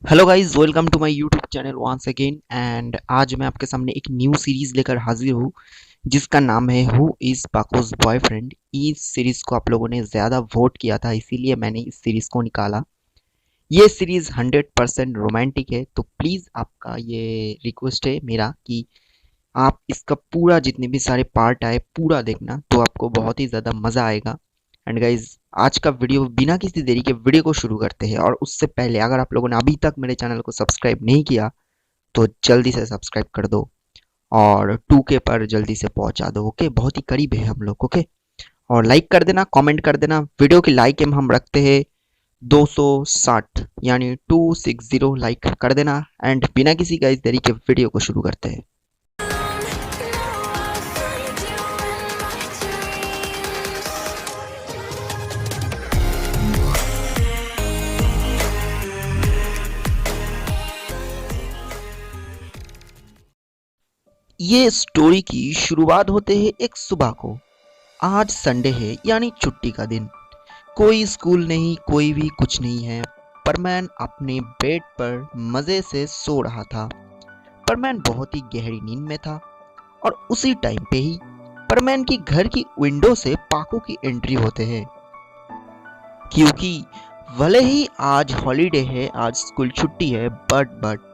Hello guys, welcome to my YouTube channel once again. And आज मैं आपके सामने एक न्यू सीरीज लेकर हाजिर हूँ जिसका नाम है हु इज़ पाको's बॉयफ्रेंड। इस सीरीज को आप लोगों ने ज़्यादा वोट किया था, इसीलिए मैंने इस सीरीज को निकाला। ये सीरीज 100% रोमांटिक है, तो प्लीज़ आपका ये रिक्वेस्ट है मेरा कि आप इसका पूरा जितने भी सारे पार्ट आए पूरा देखना, तो आपको बहुत ही ज़्यादा मज़ा आएगा। एंड गाइज, आज का वीडियो बिना किसी देरी के वीडियो को शुरू करते हैं। और उससे पहले अगर आप लोगों ने अभी तक मेरे चैनल को सब्सक्राइब नहीं किया तो जल्दी से सब्सक्राइब कर दो और 2K पर जल्दी से पहुंचा दो। ओके, बहुत ही करीब है हम लोग। ओके, और लाइक कर देना, कमेंट कर देना। वीडियो की लाइक एम हम रखते हैं 260, यानी 260 लाइक कर देना। एंड बिना किसी गाइज देरी के वीडियो को शुरू करते हैं। ये स्टोरी की शुरुआत होते ही एक सुबह को। आज संडे है, यानी छुट्टी का दिन। कोई स्कूल नहीं, कोई भी कुछ नहीं है। परमैन अपने बेड पर मजे से सो रहा था। परमैन बहुत ही गहरी नींद में था और उसी टाइम पे ही परमैन की घर की विंडो से पाको की एंट्री होते हैं। क्योंकि भले ही आज हॉलीडे है, आज स्कूल छुट्टी है, बट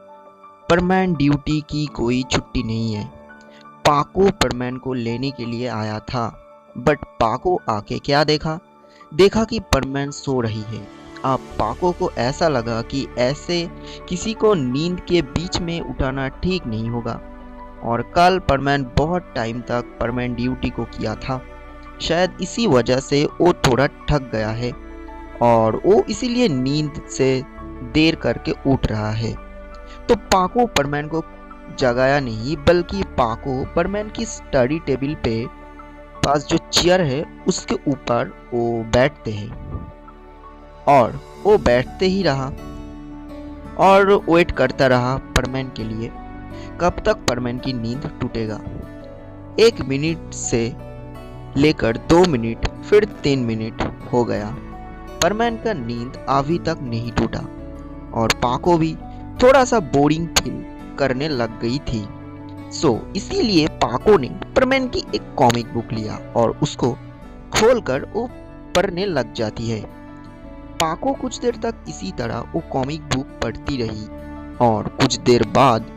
परमैन ड्यूटी की कोई छुट्टी नहीं है। पाको परमैन को लेने के लिए आया था। बट पाको आके क्या देखा? देखा कि परमैन सो रही है। अब पाको को ऐसा लगा कि ऐसे किसी को नींद के बीच में उठाना ठीक नहीं होगा। और कल परमैन बहुत टाइम तक परमैन ड्यूटी को किया था। शायद इसी वजह से वो थोड़ा थक गया है और वो इसीलिए नींद से देर करके उठ रहा है। तो पाको परमैन को जगाया नहीं, बल्कि पाको परमैन की स्टडी टेबल पे पास जो चेयर है उसके ऊपर वो बैठते हैं। और वो बैठते ही रहा और वेट करता रहा परमैन के लिए, कब तक परमैन की नींद टूटेगा। 1 मिनट से लेकर 2 मिनट, फिर 3 मिनट हो गया। परमैन का नींद अभी तक नहीं टूटा और पाको भी थोड़ा सा बोरिंग फील करने लग गई थी। इसीलिए पाको ने परमैन की एक कॉमिक बुक लिया और उसको खोलकर वो पढ़ने लग जाती है। पाको कुछ देर तक इसी तरह वो कॉमिक बुक पढ़ती रही और कुछ देर बाद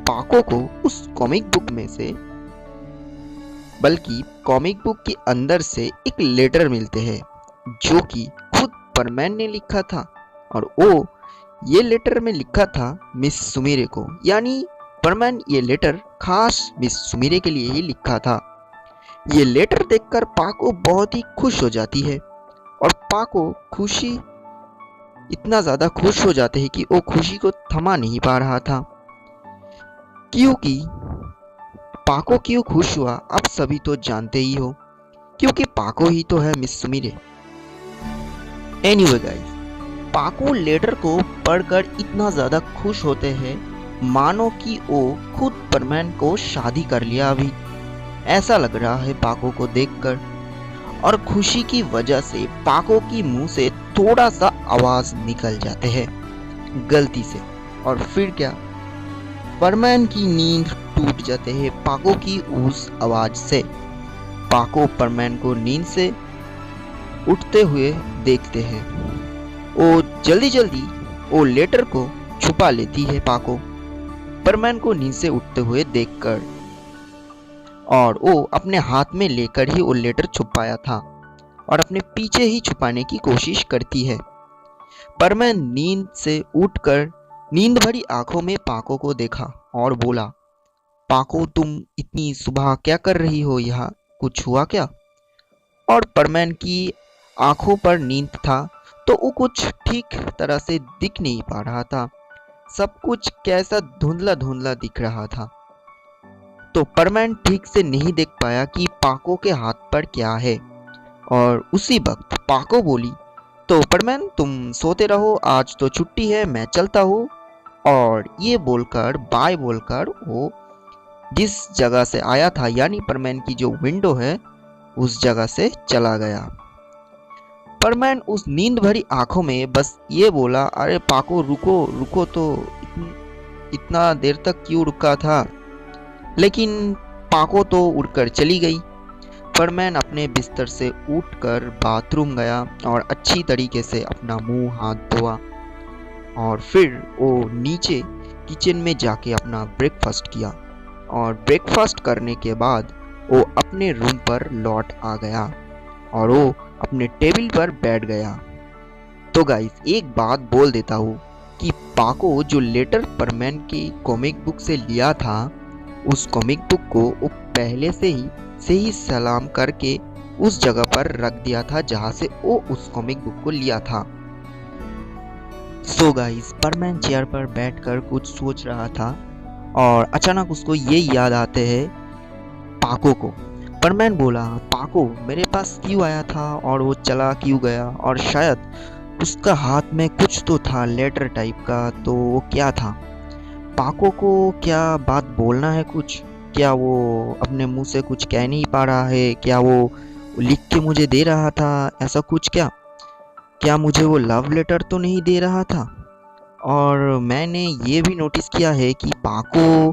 पाको को उस कॉमिक बुक में से, बल्कि कॉमिक बुक के अंदर से एक लेटर मिलते हैं जो कि खुद परमैन ने लिखा था। और वो ये लेटर में लिखा था मिस सुमीरे को, यानी परमैन ये लेटर खास मिस सुमीरे के लिए ही लिखा था। ये लेटर देखकर पाको बहुत ही खुश हो जाती है और पाको खुशी इतना ज्यादा खुश हो जाते हैं कि वो खुशी को थमा नहीं पा रहा था। क्योंकि पाको क्यों खुश हुआ आप सभी तो जानते ही हो, क्योंकि पाको ही तो है मिस सुमीरे। एनीवे गाइस, पाको लेटर को पढ़कर इतना ज्यादा खुश होते हैं मानो कि वो खुद परमैन को शादी कर लिया अभी, ऐसा लग रहा है पाको को देखकर। और खुशी की वजह से पाको की मुंह से थोड़ा सा आवाज निकल जाते हैं गलती से, और फिर क्या, परमैन की नींद टूट जाते हैं पाको की उस आवाज से। पाको परमैन को नींद से उठते हुए देखते हैं। वो जल्दी जल्दी वो लेटर को छुपा लेती है पाको, परमैन को नींद से उठते हुए देखकर। और वो अपने हाथ में लेकर ही वो लेटर छुपाया था और अपने पीछे ही छुपाने की कोशिश करती है। परमैन नींद से उठकर नींद भरी आंखों में पाको को देखा और बोला, पाको तुम इतनी सुबह क्या कर रही हो यहाँ, कुछ हुआ क्या? और परमैन की आंखों पर नींद था तो वो कुछ ठीक तरह से दिख नहीं पा रहा था। सब कुछ कैसा धुंधला धुंधला दिख रहा था। तो परमैन ठीक से नहीं देख पाया कि पाको के हाथ पर क्या है। और उसी वक्त पाको बोली, तो परमैन तुम सोते रहो, आज तो छुट्टी है, मैं चलता हूँ। और ये बोलकर, बाय बोलकर, वो जिस जगह से आया था, यानी परमैन की जो विंडो है, उस जगह से चला गया। परमैन उस नींद भरी आंखों में बस ये बोला, अरे पाको रुको रुको तो, इतना देर तक क्यों रुका था। लेकिन पाको तो उड़कर चली गई। परमैन अपने बिस्तर से उठकर बाथरूम गया और अच्छी तरीके से अपना मुंह हाथ धोआ और फिर वो नीचे किचन में जाके अपना ब्रेकफास्ट किया और ब्रेकफास्ट करने के बाद वो अपने रूम पर लौट आ गया और वो अपने टेबल पर बैठ गया। तो गाइस एक बात बोल देता हूँ कि पाको जो लेटर परमैन की कॉमिक बुक से लिया था, उस कॉमिक बुक को वो पहले से ही सलाम करके उस जगह पर रख दिया था जहाँ से वो उस कॉमिक बुक को लिया था। सो गाइस परमैन चेयर पर बैठकर कुछ सोच रहा था और अचानक उसको ये याद आते हैं पाको को। परमैन बोला, पाको मेरे पास क्यों आया था और वो चला क्यों गया, और शायद उसका हाथ में कुछ तो था लेटर टाइप का, तो वो क्या था। पाको को क्या बात बोलना है कुछ, क्या वो अपने मुंह से कुछ कह नहीं पा रहा है, क्या वो लिख के मुझे दे रहा था, ऐसा कुछ क्या मुझे वो लव लेटर तो नहीं दे रहा था। और मैंने ये भी नोटिस किया है कि पाको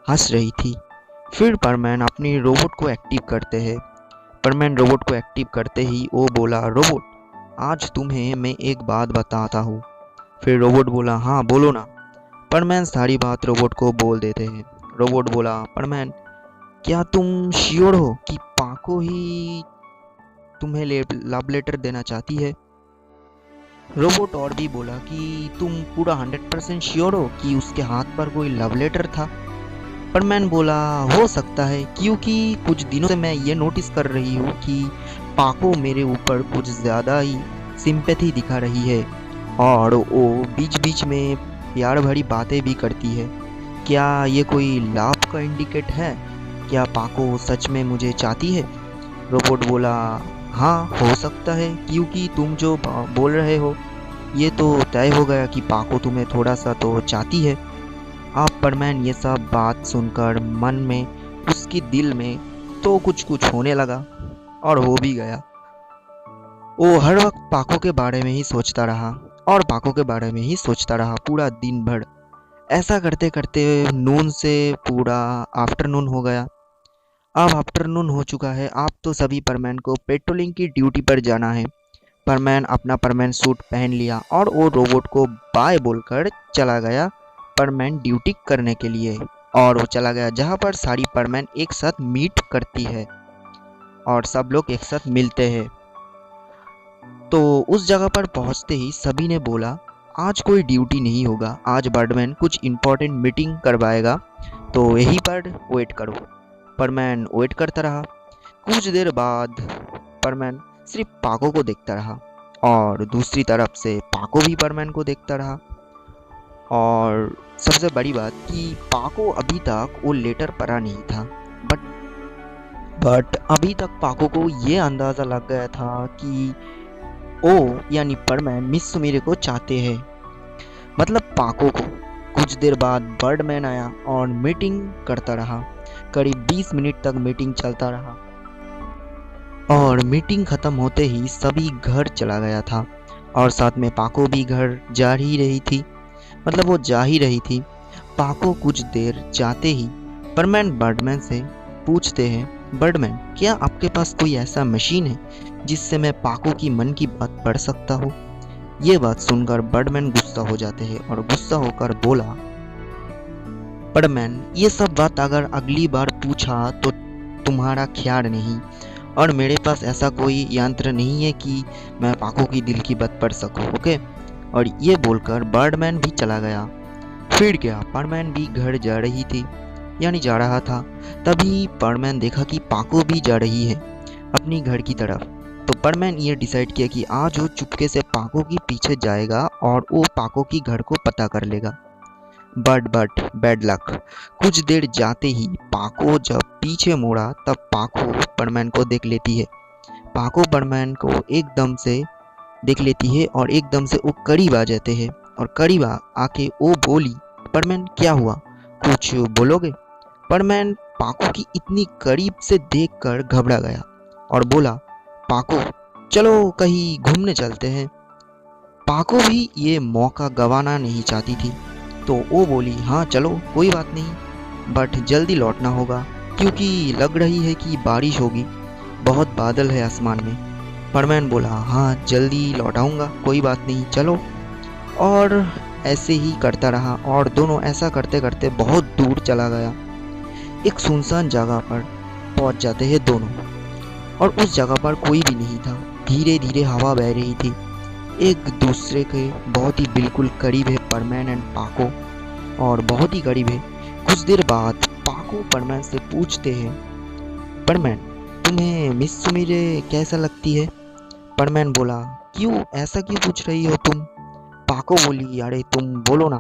हंस रही थी। फिर परमैन अपनी रोबोट को एक्टिव करते हैं। परमैन रोबोट को एक्टिव करते ही वो बोला, रोबोट आज तुम्हें मैं एक बात बताता हूँ। फिर रोबोट बोला, हाँ बोलो ना। परमैन सारी बात रोबोट को बोल देते हैं। रोबोट बोला, परमैन क्या तुम श्योर हो कि पाको ही तुम्हें लव लेटर देना चाहती है। रोबोट और भी बोला कि तुम पूरा 100% श्योर हो कि उसके हाथ पर कोई लव लेटर था। परमैन बोला, हो सकता है, क्योंकि कुछ दिनों से मैं ये नोटिस कर रही हूँ कि पाको मेरे ऊपर कुछ ज़्यादा ही सिंपैथी दिखा रही है और वो बीच बीच में प्यार भरी बातें भी करती है। क्या ये कोई लव का इंडिकेट है, क्या पाको सच में मुझे चाहती है। रोबोट बोला, हाँ हो सकता है, क्योंकि तुम जो बोल रहे हो ये तो तय हो गया कि पाको तुम्हें थोड़ा सा तो चाहती है। अब परमैन ये सब बात सुनकर मन में उसकी दिल में तो कुछ कुछ होने लगा और हो भी गया। वो हर वक्त पाको के बारे में ही सोचता रहा और पाको के बारे में ही सोचता रहा पूरा दिन भर। ऐसा करते करते नून से पूरा आफ्टरनून हो गया। अब आफ्टरनून हो चुका है। अब तो सभी परमैन को पेट्रोलिंग की ड्यूटी पर जाना है। परमैन अपना परमैन सूट पहन लिया और वो रोबोट को बाय बोलकर चला गया परमैन ड्यूटी करने के लिए। और वो चला गया जहाँ पर सारी परमैन एक साथ मीट करती है और सब लोग एक साथ मिलते हैं। तो उस जगह पर पहुँचते ही सभी ने बोला, आज कोई ड्यूटी नहीं होगा, आज बर्डमैन कुछ इम्पोर्टेंट मीटिंग करवाएगा, तो यहीं पर वेट करो। परमैन वेट करता रहा। कुछ देर बाद परमैन सिर्फ पाको को देखता रहा और दूसरी तरफ से पाको भी परमैन को देखता रहा। और सबसे बड़ी बात कि पाको अभी तक वो लेटर पढ़ा नहीं था, बट अभी तक पाको को ये अंदाज़ा लग गया था कि ओ यानी परमैन मिस सुमीरे को चाहते हैं, मतलब पाको को। कुछ देर बाद बर्डमैन आया और मीटिंग करता रहा। करीब 20 मिनट तक मीटिंग चलता रहा और मीटिंग ख़त्म होते ही सभी घर चला गया था और साथ में पाको भी घर जा ही रही थी, मतलब वो जा ही रही थी। पाको कुछ देर जाते ही परमैन बर्डमैन से पूछते हैं, बर्डमैन क्या आपके पास कोई ऐसा मशीन है जिससे मैं पाको की मन की बात पढ़ सकता हूँ। ये बात सुनकर बर्डमैन गुस्सा हो जाते हैं और गुस्सा होकर बोला, बर्डमैन ये सब बात अगर अगली बार पूछा तो तुम्हारा ख्याल नहीं, और मेरे पास ऐसा कोई यंत्र नहीं है कि मैं पाको की दिल की बात पढ़ सकूं, ओके। और ये बोलकर बर्डमैन भी चला गया। फिर क्या, परमैन भी घर जा रही थी, यानी जा रहा था। तभी परमैन देखा कि पाको भी जा रही है अपनी घर की तरफ। तो परमैन ये डिसाइड किया कि आज वो चुपके से पाको के पीछे जाएगा और वो पाको की घर को पता कर लेगा। बट बैड लक, कुछ देर जाते ही पाको जब पीछे मुड़ा तब पाको परमैन को देख लेती है। पाको परमैन को एकदम से देख लेती है और एकदम से वो करीब आ जाते हैं और करीब आके वो बोली, परमैन क्या हुआ, कुछ बोलोगे। परमैन पाको की इतनी करीब से देखकर घबरा गया और बोला, पाको चलो कहीं घूमने चलते हैं। पाको भी ये मौका गंवाना नहीं चाहती थी, तो वो बोली हाँ चलो कोई बात नहीं, बट जल्दी लौटना होगा क्योंकि लग रही है कि बारिश होगी, बहुत बादल है आसमान में। परमैन बोला हाँ जल्दी लौट आऊँगा, कोई बात नहीं चलो। और ऐसे ही करता रहा और दोनों ऐसा करते करते बहुत दूर चला गया। एक सुनसान जगह पर पहुंच जाते हैं दोनों, और उस जगह पर कोई भी नहीं था। धीरे धीरे हवा बह रही थी, एक दूसरे के बहुत ही बिल्कुल करीब है परमैन एंड पाको, और बहुत ही करीब है। कुछ देर बाद पाको परमैन से पूछते हैं, परमैन तुम्हें मिस सुमिरे कैसा लगती है? परमैन बोला क्यों, ऐसा क्यों पूछ रही हो तुम? पाको बोली अरे तुम बोलो ना।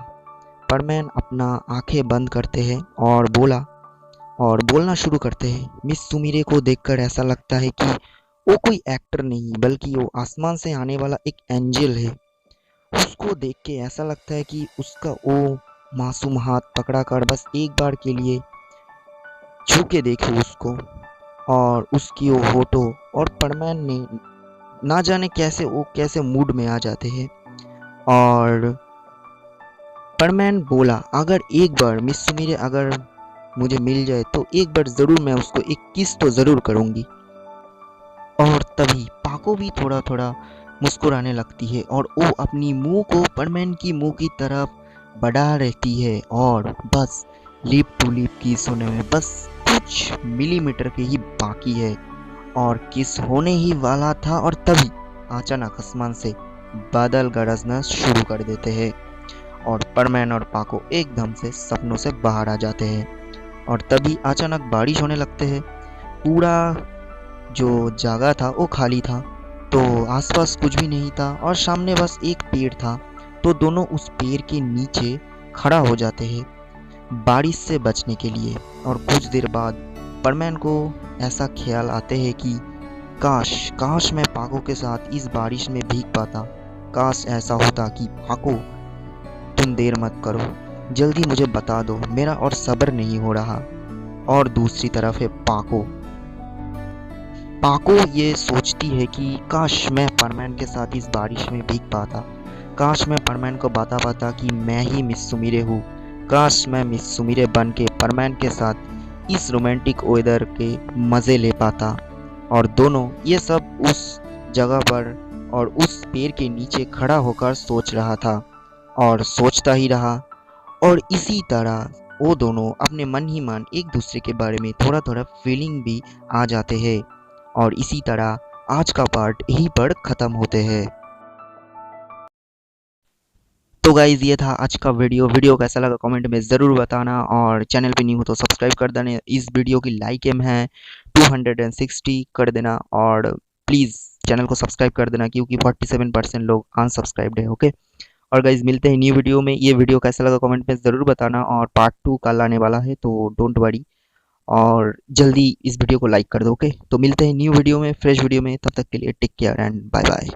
परमैन अपना आंखें बंद करते हैं और बोलना शुरू करते हैं, मिस सुमिरे को देखकर ऐसा लगता है कि वो कोई एक्टर नहीं बल्कि वो आसमान से आने वाला एक एंजल है। उसको देख के ऐसा लगता है कि उसका वो मासूम हाथ पकड़ाकर बस एक बार के लिए छू के देखो उसको, और उसकी वो फोटो। और परमैन ने ना जाने कैसे मूड में आ जाते हैं। और परमैन बोला अगर एक बार मिस सुमिरे अगर मुझे मिल जाए तो एक बार ज़रूर मैं उसको एक किस तो ज़रूर करूँगी। और तभी पाको भी थोड़ा थोड़ा मुस्कुराने लगती है और वो अपनी मुंह को परमैन की मुंह की तरफ बढ़ा रहती है, और बस लिप टू लिप किस होने में बस कुछ मिलीमीटर के ही बाकी है, और किस होने ही वाला था। और तभी अचानक आसमान से बादल गरजना शुरू कर देते हैं और परमैन और पाको एकदम से सपनों से बाहर आ जाते हैं। और तभी अचानक बारिश होने लगते हैं। पूरा जो जगह था वो खाली था, तो आसपास कुछ भी नहीं था और सामने बस एक पेड़ था। तो दोनों उस पेड़ के नीचे खड़ा हो जाते हैं बारिश से बचने के लिए। और कुछ देर बाद परमैन को ऐसा ख्याल आते हैं कि काश काश मैं पाको के साथ इस बारिश में भीग पाता। काश ऐसा होता कि पाको तुम देर मत करो, जल्दी मुझे बता दो, मेरा और सब्र नहीं हो रहा। और दूसरी तरफ है पाको। पाको ये सोचती है कि काश मैं परमैन के साथ इस बारिश में भीग पाता, काश मैं परमैन को बता पाता कि मैं ही मिस सुमिरे हूँ, काश मैं मिस सुमिरे बन के परमैन के साथ इस रोमांटिक वेदर के मज़े ले पाता। और दोनों ये सब उस जगह पर और उस पेड़ के नीचे खड़ा होकर सोच रहा था और सोचता ही रहा। और इसी तरह वो दोनों अपने मन ही मन एक दूसरे के बारे में थोड़ा थोड़ा फीलिंग भी आ जाते हैं। और इसी तरह आज का पार्ट यहीं पर ख़त्म होते हैं। तो गाइज़ ये था आज का वीडियो कैसा लगा कमेंट में ज़रूर बताना, और चैनल पे न्यू हो तो सब्सक्राइब कर देना। इस वीडियो की लाइक एम है 260 कर देना, और प्लीज़ चैनल को सब्सक्राइब कर देना क्योंकि 47% लोग अनसब्सक्राइब्ड है। ओके, और गाइज़ मिलते हैं न्यू वीडियो में। ये वीडियो कैसा लगा कमेंट में ज़रूर बताना, और पार्ट 2 कल आने वाला है तो डोंट वरी, और जल्दी इस वीडियो को लाइक कर दो। ओके, तो मिलते हैं न्यू वीडियो में, फ्रेश वीडियो में। तब तक के लिए take care and bye bye.